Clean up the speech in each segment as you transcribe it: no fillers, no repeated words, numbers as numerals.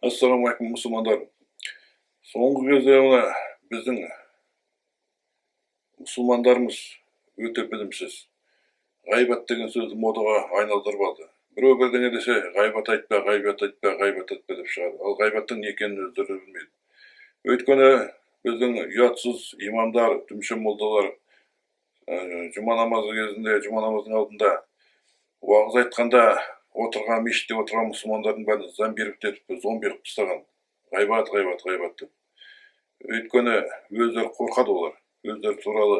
Ассаламу алейкум, мұсылмандар. Соңғы кезде біздің мұсылмандарымыз өте білімсіз. Ғайбат деген сөзді модаға айналдырып алды. Біреу бірдеңе десе, ғайбат айтпа, ғайбат айтпа, ғайбат айтпа деп шығады. Ал ғайбаттың не екенін өздері білмейді. Өйткені біздің ұятсыз имамдар, дүмше молдалар жұма намазы кезінде, жұма намазының алдында уағыз айтқанда отырған, мешітте отырған мұсылмандардың бәрін зомбировать етіп, зомби қылып тастаған. Ғайбат деп. Өйткені өздері қорқады олар. Өздері туралы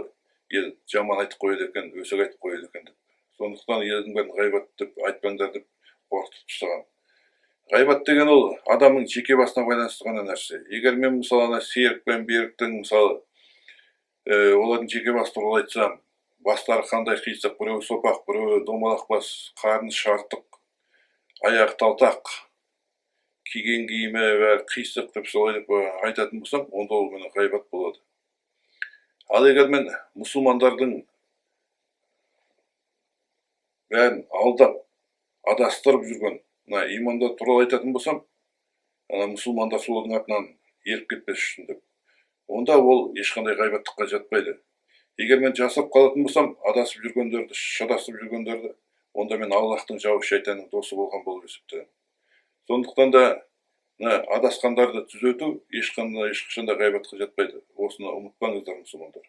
ел жаман айтып қояды екен, өсек айтып қояды екен деп. Сондықтан елдің бәрін ғайбат деп айтпаңдар деп қорқытып тастаған. Ғайбат деген ол адамның жеке басына байланысты ғана нәрсе. Егер мен мысалы серік пен беріктің мысалы олардың жеке басы туралы айтсам, бастары қандай қисық, біреу сопақ, біреу домалақ бас, қарны шартық, аяқ талтақ, киген киімі бәрі қисық деп солай деп айтатын болсам, онда ол мені ғайбат болады. Ал егер мен мұсылмандардың бәрін алдап, адастырып жүрген имамдар туралы айтатын болсам, мұсылмандар солардың артынан еріп кетпес үшін деп. Онда ол ешқандай ғайбаттыққа жатпайды. Егер мен жасап қалатын болсам, адасып жүргендерді, шатасып жүргендерді, онда мен Аллахтың жауы шайтанның досы болған болып есептеймін. Сондықтан да адасқандарды түзету ешқашан да ғайбатқа жатпайды. Осыны ұмытпаңыздар, мұсылмандар.